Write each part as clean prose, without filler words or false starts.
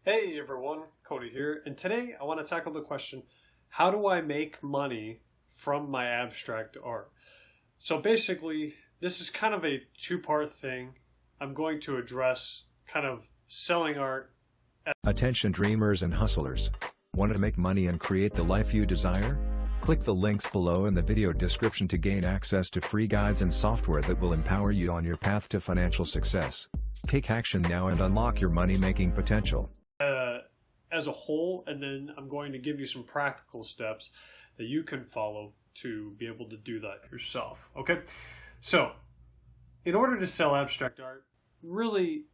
Hey everyone, Cody here, and today I want to tackle the question, how do I make money from my abstract art? So basically, this is kind of a two-part thing. I'm going to address kind of selling art. Attention dreamers and hustlers. Want to make money and create the life you desire? Click the links below in the video description to gain access to free guides and software that will empower you on your path to financial success. Take action now and unlock your money-making potential. As a whole, and then I'm going to give you some practical steps that you can follow to be able to do that yourself. Okay, so in order to sell abstract art, really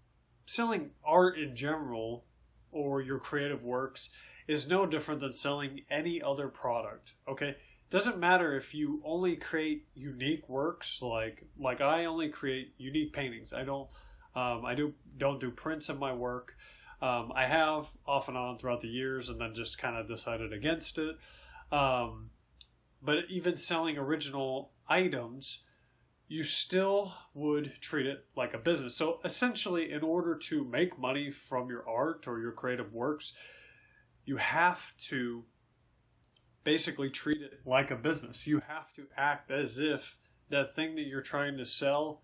selling art in general or your creative works is no different than selling any other product. Okay, doesn't matter if you only create unique works, like I only create unique paintings. I don't do prints in my work. I have off and on throughout the years, and then just kind of decided against it. But even selling original items, you still would treat it like a business. So essentially, in order to make money from your art or your creative works, you have to basically treat it like a business. You have to act as if that thing that you're trying to sell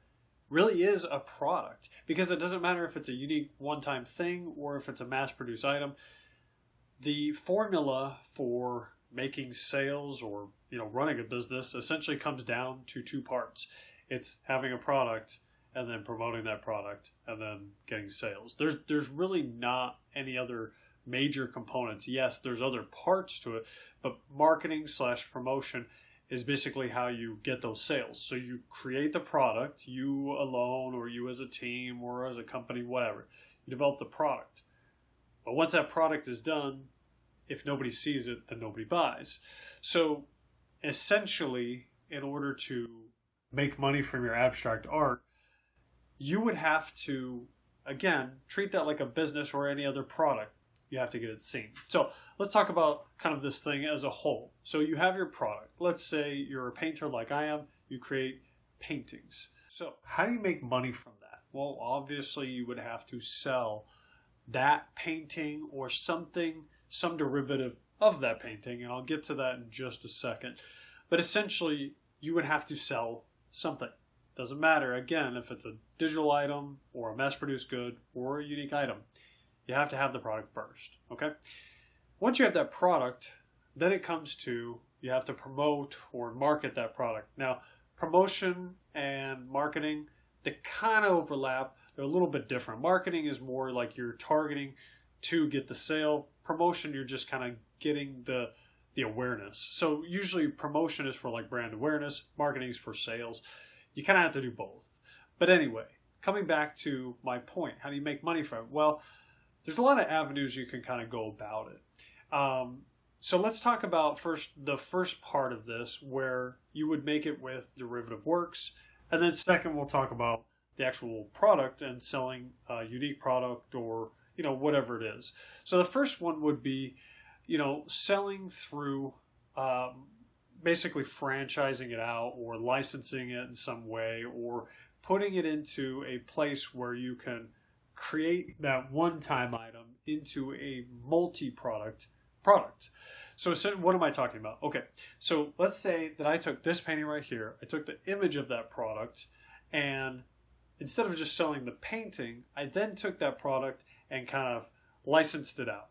really is a product, because it doesn't matter if it's a unique one-time thing or if it's a mass-produced item. The formula for making sales or running a business essentially comes down to two parts. It's having a product and then promoting that product and then getting sales. There's really not any other major components. Yes, there's other parts to it, but marketing / promotion is basically how you get those sales. So you create the product, you alone or you as a team or as a company, whatever. You develop the product. But once that product is done, if nobody sees it, then nobody buys. So essentially, in order to make money from your abstract art, you would have to, again, treat that like a business or any other product. You have to get it seen. So let's talk about kind of this thing as a whole. So you have your product. Let's say you're a painter like I am. You create paintings. So how do you make money from that? Well, obviously you would have to sell that painting or something, some derivative of that painting. And I'll get to that in just a second. But essentially you would have to sell something. Doesn't matter, again, if it's a digital item or a mass-produced good or a unique item. You have to have the product first, okay? Once you have that product, then it comes to you have to promote or market that product. Now, promotion and marketing, they kind of overlap. They're a little bit different. Marketing is more like you're targeting to get the sale. Promotion, you're just kind of getting the awareness. So usually promotion is for like brand awareness. Marketing is for sales. You kind of have to do both. But anyway, coming back to my point, how do you make money from it? Well, there's a lot of avenues you can kind of go about it. So let's talk about the first part of this, where you would make it with derivative works. And then second, we'll talk about the actual product and selling a unique product or, whatever it is. So the first one would be, selling through basically franchising it out or licensing it in some way or putting it into a place where you can create that one-time item into a multi-product product. So what am I talking about? Okay, so let's say that I took this painting right here, I took the image of that product, and instead of just selling the painting, I then took that product and kind of licensed it out.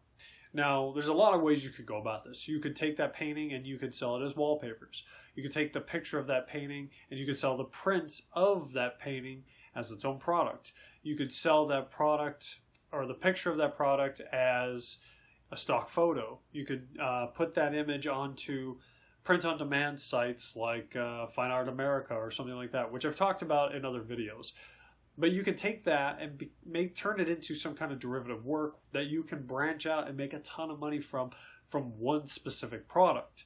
Now, there's a lot of ways you could go about this. You could take that painting and you could sell it as wallpapers. You could take the picture of that painting and you could sell the prints of that painting as its own product. You could sell that product or the picture of that product as a stock photo. You could put that image onto print-on-demand sites like Fine Art America or something like that, which I've talked about in other videos. But you can take that and turn it into some kind of derivative work that you can branch out and make a ton of money from one specific product.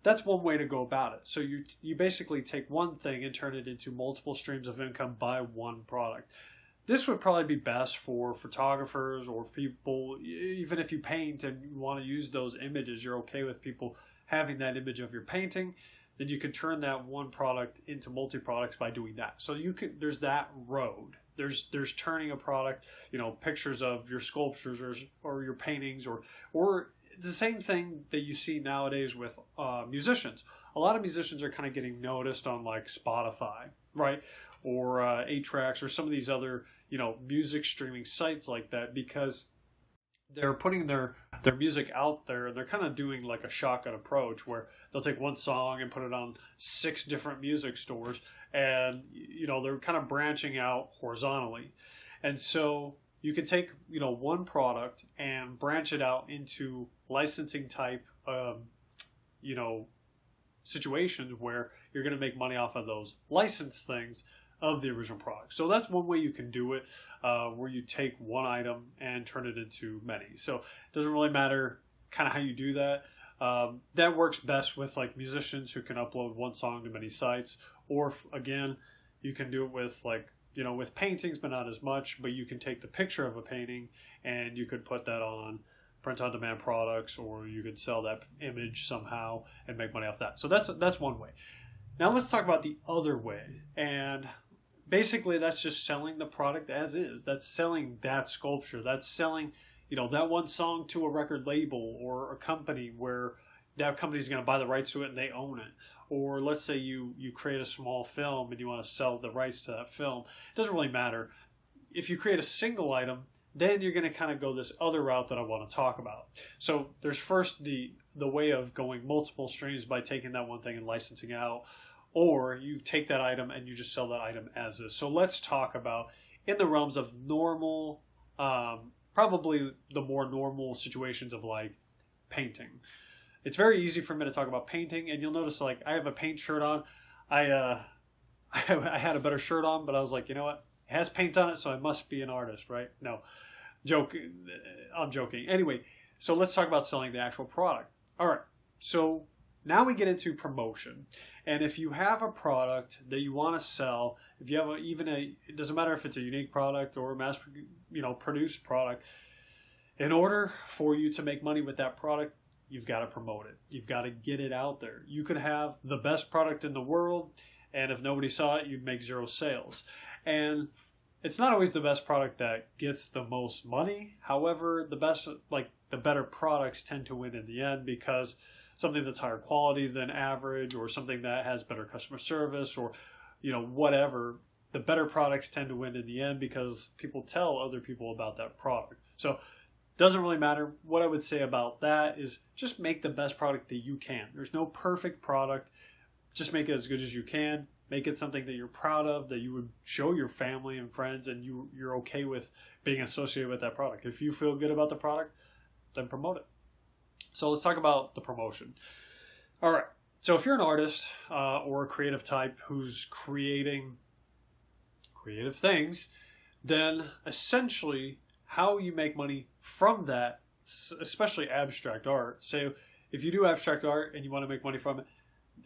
That's one way to go about it. So you basically take one thing and turn it into multiple streams of income by one product. This would probably be best for photographers or people, even if you paint and you want to use those images, you're okay with people having that image of your painting, then you can turn that one product into multi-products by doing that. So there's that road. There's turning a product, pictures of your sculptures or your paintings or the same thing that you see nowadays with musicians. A lot of musicians are kind of getting noticed on like Spotify, right? Or 8Tracks or some of these other, music streaming sites like that, because they're putting their music out there, and they're kind of doing like a shotgun approach where they'll take one song and put it on 6 different music stores, and they're kind of branching out horizontally. And so you can take one product and branch it out into licensing type situations where you're going to make money off of those licensed things of the original product. So that's one way you can do it, where you take one item and turn it into many. So it doesn't really matter kind of how you do that. That works best with like musicians who can upload one song to many sites, or again, you can do it with like, with paintings, but not as much. But you can take the picture of a painting and you could put that on print-on-demand products, or you could sell that image somehow and make money off that. So that's one way. Now let's talk about the other way, and basically that's just selling the product as is. That's selling that sculpture. That's selling, that one song to a record label or a company where that company's going to buy the rights to it and they own it. Or let's say you create a small film and you want to sell the rights to that film. It doesn't really matter. If you create a single item, then you're going to kind of go this other route that I want to talk about. So there's first the way of going multiple streams by taking that one thing and licensing it out, or you take that item and you just sell that item as is. So let's talk about in the realms of normal, probably the more normal situations of like painting. It's very easy for me to talk about painting, and you'll notice like I have a paint shirt on. I had a better shirt on, but I was like, you know what? It has paint on it, so I must be an artist, right? No, I'm joking. Anyway, so let's talk about selling the actual product. All right, so now we get into promotion. And if you have a product that you want to sell, if you have it doesn't matter if it's a unique product or a mass, produced product, in order for you to make money with that product, you've got to promote it. You've got to get it out there. You could have the best product in the world, and if nobody saw it, you'd make 0 sales. And it's not always the best product that gets the most money. However, the better products tend to win in the end, because something that's higher quality than average, or something that has better customer service, or whatever, the better products tend to win in the end because people tell other people about that product. So doesn't really matter. What I would say about that is just make the best product that you can. There's no perfect product. Just make it as good as you can. Make it something that you're proud of, that you would show your family and friends, and you're okay with being associated with that product. If you feel good about the product, then promote it. So let's talk about the promotion. All right. So if you're an artist or a creative type who's creating creative things, then essentially how you make money from that, especially abstract art. So if you do abstract art and you want to make money from it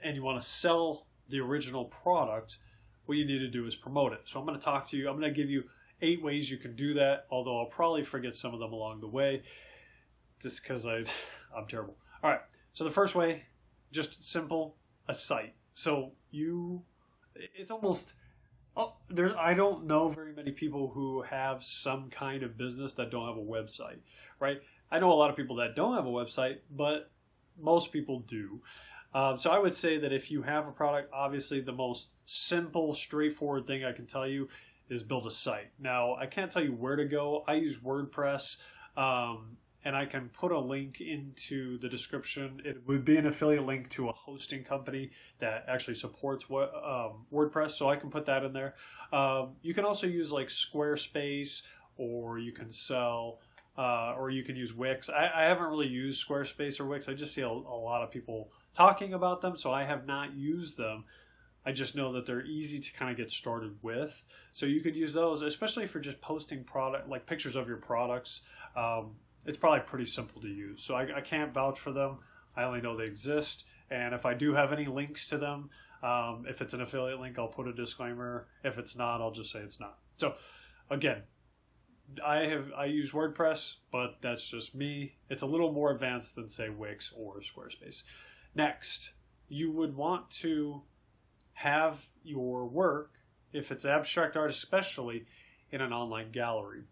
and you want to sell the original product, what you need to do is promote it. So I'm going to give you 8 ways you can do that, although I'll probably forget some of them along the way just because I'm terrible. All right, so the first way, just simple, a site. So I don't know very many people who have some kind of business that don't have a website, right? I know a lot of people that don't have a website, but most people do. So I would say that if you have a product, obviously the most simple, straightforward thing I can tell you is build a site. Now, I can't tell you where to go. I use WordPress, and I can put a link into the description. It would be an affiliate link to a hosting company that actually supports WordPress, so I can put that in there. You can also use like Squarespace, or you can sell, or you can use Wix. I haven't really used Squarespace or Wix. I just see a lot of people talking about them, so I have not used them. I just know that they're easy to kind of get started with. So you could use those, especially for just posting pictures of your products. It's probably pretty simple to use. So I can't vouch for them. I only know they exist. And if I do have any links to them, if it's an affiliate link, I'll put a disclaimer. If it's not, I'll just say it's not. So again, I use WordPress, but that's just me. It's a little more advanced than, say, Wix or Squarespace. Next, you would want to have your work, if it's abstract art especially, in an online gallery.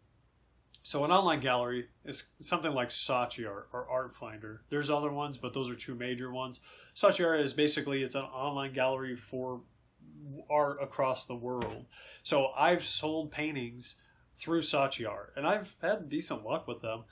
So an online gallery is something like Saatchi or Art Finder. There's other ones, but those are two major ones. Saatchi is basically, it's an online gallery for art across the world. So I've sold paintings through Saatchi, and I've had decent luck with them.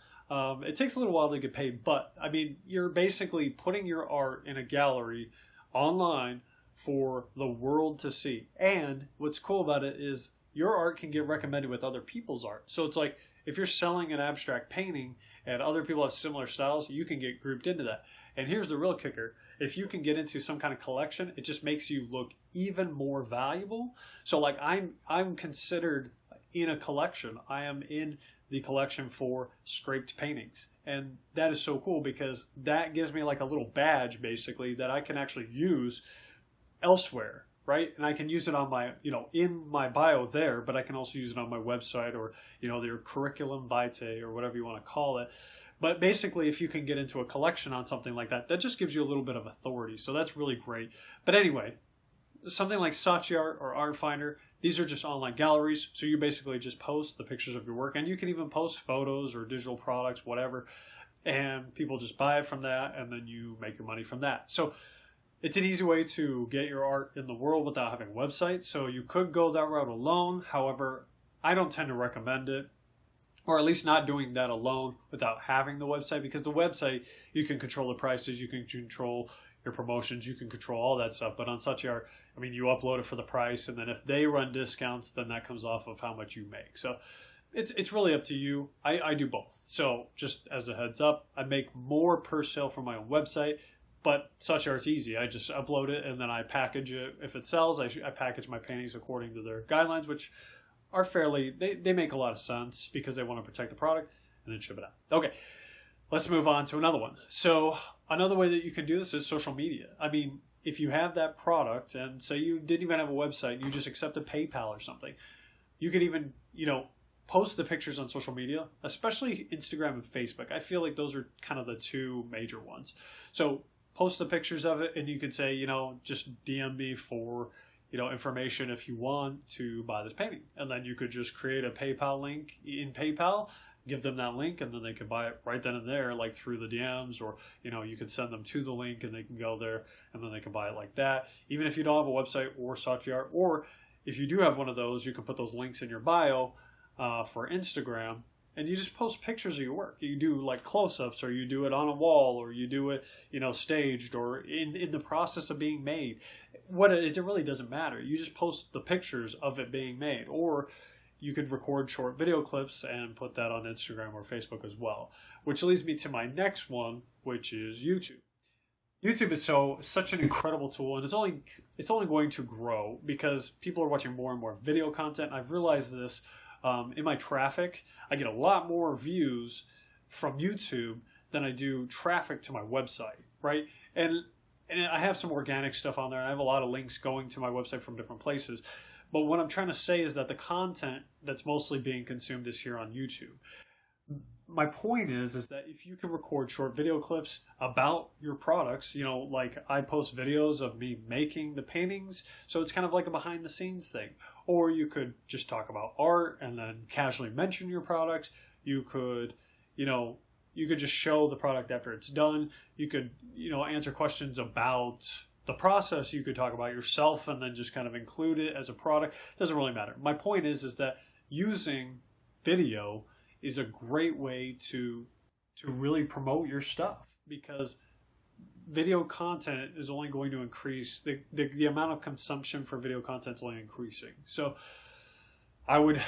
It takes a little while to get paid, but I mean, you're basically putting your art in a gallery online for the world to see. And what's cool about it is your art can get recommended with other people's art. So it's like, if you're selling an abstract painting and other people have similar styles, you can get grouped into that. And here's the real kicker. If you can get into some kind of collection, it just makes you look even more valuable. So like I'm considered in a collection. I am in the collection for scraped paintings. And that is so cool because that gives me like a little badge basically that I can actually use elsewhere. Right? And I can use it on my, in my bio there, but I can also use it on my website or, their curriculum vitae or whatever you want to call it. But basically, if you can get into a collection on something like that, that just gives you a little bit of authority. So that's really great. But anyway, something like Saatchi Art or Art Finder, these are just online galleries. So you basically just post the pictures of your work, and you can even post photos or digital products, whatever. And people just buy it from that, and then you make your money from that. So it's an easy way to get your art in the world without having a website. So you could go that route alone. However, I don't tend to recommend it, or at least not doing that alone without having the website, because the website, you can control the prices, you can control your promotions, you can control all that stuff. But on Saatchi Art, I mean, you upload it for the price, and then if they run discounts, then that comes off of how much you make. So it's really up to you. I do both. So just as a heads up, I make more per sale from my own website. But Saatchi Art's easy. I just upload it and then I package it. If it sells, I package my paintings according to their guidelines, which are fairly, they make a lot of sense because they want to protect the product, and then ship it out. Okay, let's move on to another one. So another way that you can do this is social media. I mean, if you have that product and say you didn't even have a website, you just accepted PayPal or something, you could even, post the pictures on social media, especially Instagram and Facebook. I feel like those are kind of the two major ones. So post the pictures of it, and you can say, just DM me for, information if you want to buy this painting. And then you could just create a PayPal link in PayPal, give them that link, and then they can buy it right then and there, like through the DMs, or, you could send them to the link and they can go there and then they can buy it like that. Even if you don't have a website or Saatchi Art, or if you do have one of those, you can put those links in your bio for Instagram. And you just post pictures of your work. You do like close-ups, or you do it on a wall, or you do it, staged, or in the process of being made. It really doesn't matter. You just post the pictures of it being made. Or you could record short video clips and put that on Instagram or Facebook as well. Which leads me to my next one, which is YouTube. YouTube is such an incredible tool, and it's only going to grow because people are watching more and more video content. I've realized this. In my traffic, I get a lot more views from YouTube than I do traffic to my website, right? And I have some organic stuff on there. I have a lot of links going to my website from different places. But what I'm trying to say is that the content that's mostly being consumed is here on YouTube. My point is that if you can record short video clips about your products, like I post videos of me making the paintings, so it's kind of like a behind the scenes thing. Or you could just talk about art and then casually mention your products. You could, you could just show the product after it's done. You could, answer questions about the process. You could talk about yourself and then just kind of include it as a product. It doesn't really matter. My point is that using video is a great way to really promote your stuff, because video content is only going to increase. The amount of consumption for video content is only increasing. So I would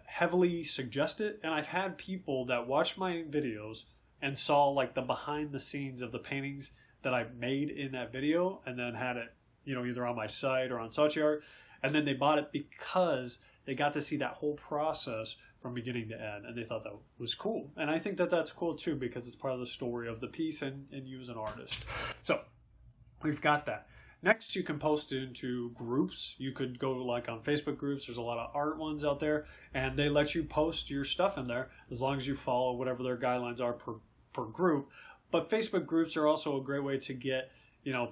heavily suggest it. And I've had people that watch my videos and saw like the behind the scenes of the paintings that I made in that video, and then had it, either on my site or on Saatchi Art, and then they bought it because they got to see that whole process from beginning to end, and they thought that was cool. And I think that that's cool too, because it's part of the story of the piece and you as an artist. So we've got that. Next, you can post into groups. You could go like on Facebook groups. There's a lot of art ones out there, and they let you post your stuff in there as long as you follow whatever their guidelines are per group. But Facebook groups are also a great way to get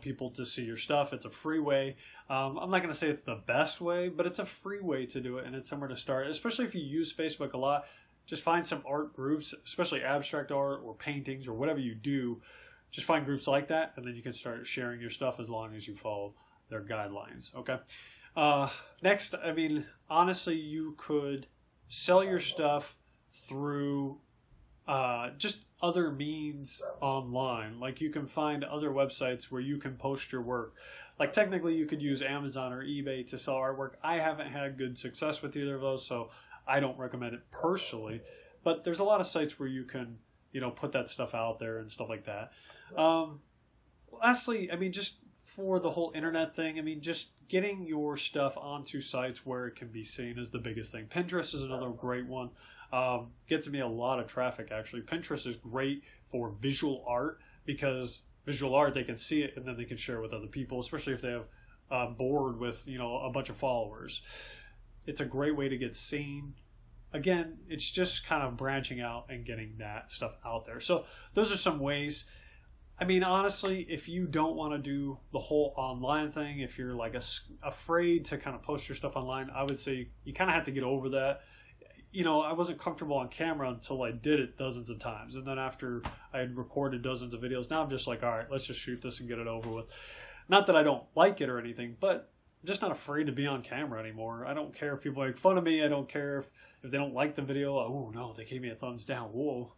people to see your stuff. It's a free way. I'm not going to say it's the best way, but it's a free way to do it, and it's somewhere to start, especially if you use Facebook a lot. Just find some art groups, especially abstract art or paintings or whatever you do. Just find groups like that, and then you can start sharing your stuff as long as you follow their guidelines. Okay. Next, I mean, honestly, you could sell your stuff through just other means online. Like you can find other websites where you can post your work. Like technically you could use Amazon or eBay to sell artwork. I haven't had good success with either of those, so I don't recommend it personally. But there's a lot of sites where you can, put that stuff out there and stuff like that. Lastly, I mean, just for the whole internet thing, I mean, just getting your stuff onto sites where it can be seen is the biggest thing. Pinterest is another great one. Gets me a lot of traffic, actually. Pinterest is great for visual art because visual art, they can see it and then they can share it with other people, especially if they have a board with, a bunch of followers. It's a great way to get seen. Again, it's just kind of branching out and getting that stuff out there. So those are some ways. I mean, honestly, if you don't want to do the whole online thing, if you're like afraid to kind of post your stuff online, I would say you kind of have to get over that. I wasn't comfortable on camera until I did it dozens of times. And then after I had recorded dozens of videos, now I'm just like, all right, let's just shoot this and get it over with. Not that I don't like it or anything, but I'm just not afraid to be on camera anymore. I don't care if people make fun of me. I don't care if they don't like the video. Oh, no, they gave me a thumbs down. Whoa.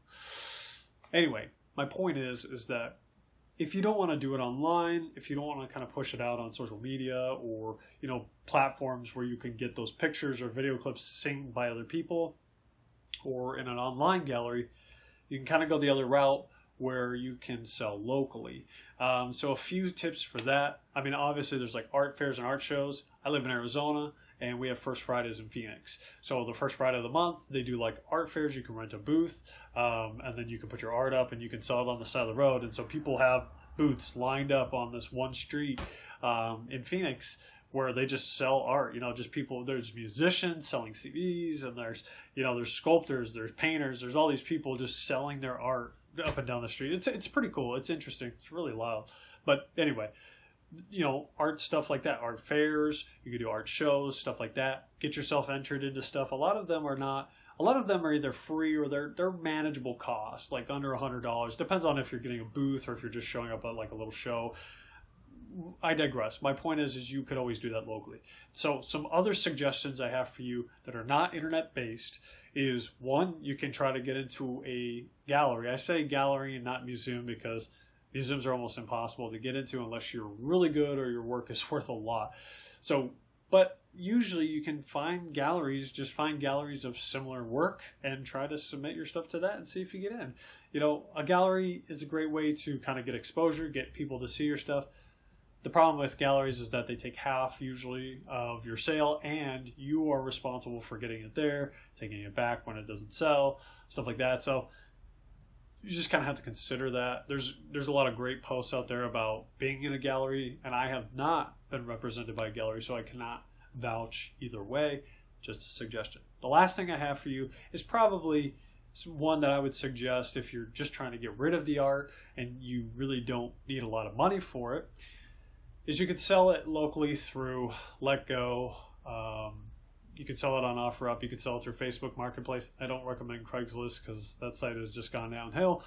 Anyway, my point is that if you don't want to do it online, if you don't want to kind of push it out on social media or, platforms where you can get those pictures or video clips synced by other people or in an online gallery, you can kind of go the other route where you can sell locally. So a few tips for that. I mean, obviously there's like art fairs and art shows. I live in Arizona and we have First Fridays in Phoenix. So the first Friday of the month, they do like art fairs. You can rent a booth and then you can put your art up and you can sell it on the side of the road. And so people have booths lined up on this one street in Phoenix where they just sell art, just people. There's musicians selling CDs and there's sculptors, there's painters, there's all these people just selling their art up and down the street. It's pretty cool. It's interesting. It's really loud. But anyway, art stuff like that, art fairs, you can do art shows, stuff like that. Get yourself entered into stuff. A lot of them are either free or they're manageable cost, like under $100. Depends on if you're getting a booth or if you're just showing up at like a little show. I digress. My point is you could always do that locally. So some other suggestions I have for you that are not internet based is, one, you can try to get into a gallery. I say gallery and not museum because museums are almost impossible to get into unless you're really good or your work is worth a lot. But usually you can find galleries, just find galleries of similar work and try to submit your stuff to that and see if you get in. A gallery is a great way to kind of get exposure, get people to see your stuff. The problem with galleries is that they take half usually of your sale and you are responsible for getting it there, taking it back when it doesn't sell, stuff like that. So you just kind of have to consider that. There's a lot of great posts out there about being in a gallery, and I have not been represented by a gallery, so I cannot vouch either way. Just a suggestion. The last thing I have for you is probably one that I would suggest if you're just trying to get rid of the art and you really don't need a lot of money for it, is you could sell it locally through LetGo. You could sell it on OfferUp. You could sell it through Facebook Marketplace. I don't recommend Craigslist because that site has just gone downhill.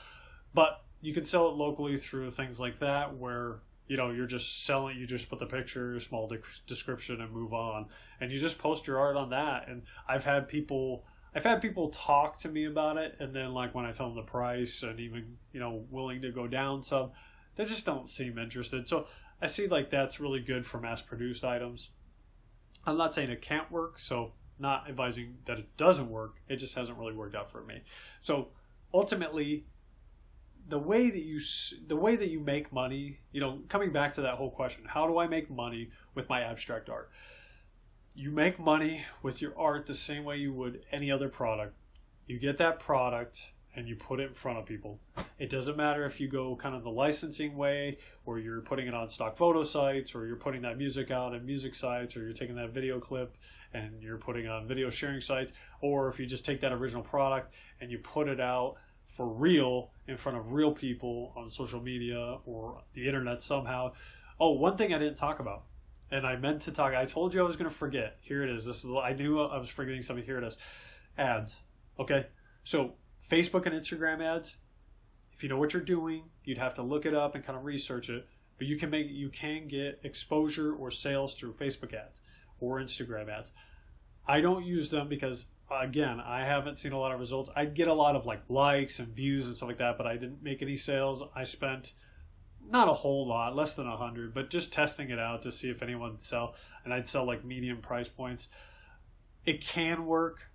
But you could sell it locally through things like that where, you're just selling, you just put the picture, small description and move on. And you just post your art on that. And I've had people talk to me about it. And then like when I tell them the price and even, willing to go down some, they just don't seem interested. So I see like that's really good for mass-produced items. I'm not saying it can't work, so not advising that it doesn't work. It just hasn't really worked out for me. So ultimately, the way that you make money, coming back to that whole question, how do I make money with my abstract art? You make money with your art the same way you would any other product. You get that product and you put it in front of people. It doesn't matter if you go kind of the licensing way or you're putting it on stock photo sites or you're putting that music out in music sites or you're taking that video clip and you're putting it on video sharing sites, or if you just take that original product and you put it out for real in front of real people on social media or the internet somehow. Oh, one thing I didn't talk about, and I meant to talk, I told you I was going to forget. Here it is. I knew I was forgetting something. Here it is. Ads. Okay. So Facebook and Instagram ads, if you know what you're doing, you'd have to look it up and kind of research it. But you can get exposure or sales through Facebook ads or Instagram ads. I don't use them because, again, I haven't seen a lot of results. I'd get a lot of likes and views and stuff like that, but I didn't make any sales. I spent not a whole lot, less than 100, but just testing it out to see if anyone would sell. And I'd sell medium price points. It can work.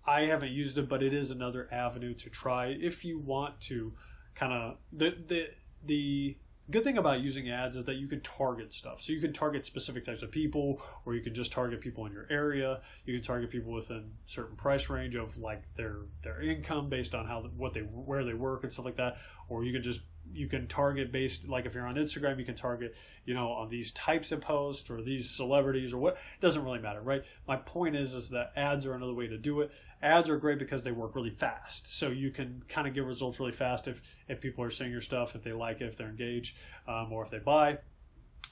I haven't used it, but it is another avenue to try if you want to kind of the good thing about using ads is that you can target stuff. So you can target specific types of people, or you can just target people in your area. You can target people within certain price range of their income based on where they work and stuff like that. Or you can target based, like if you're on Instagram, you can target, on these types of posts or these celebrities or what. It doesn't really matter, right? My point is that ads are another way to do it. Ads are great because they work really fast. So you can kind of get results really fast if people are seeing your stuff, if they like it, if they're engaged, or if they buy.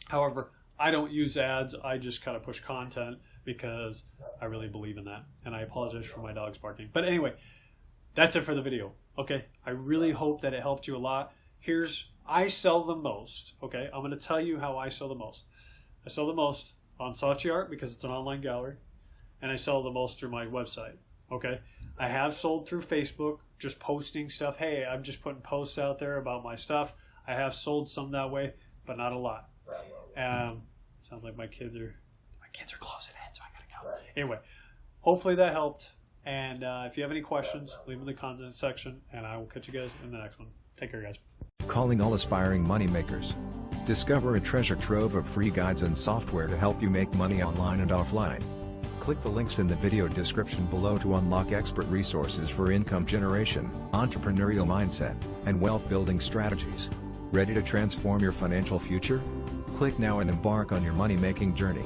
However, I don't use ads. I just kind of push content because I really believe in that. And I apologize for my dogs barking. But anyway, that's it for the video. Okay, I really hope that it helped you a lot. I sell the most. Okay, I'm going to tell you how I sell the most. I sell the most on Saatchi Art because it's an online gallery, and I sell the most through my website. Okay, I have sold through Facebook, just posting stuff. Hey, I'm just putting posts out there about my stuff. I have sold some that way, but not a lot. Sounds like my kids are closing in, so I gotta go. Anyway, hopefully that helped. And if you have any questions, leave them in the comment section, and I will catch you guys in the next one. Take care, guys. Calling all aspiring moneymakers. Discover a treasure trove of free guides and software to help you make money online and offline. Click the links in the video description below to unlock expert resources for income generation, entrepreneurial mindset, and wealth building strategies. Ready to transform your financial future? Click now and embark on your money-making journey.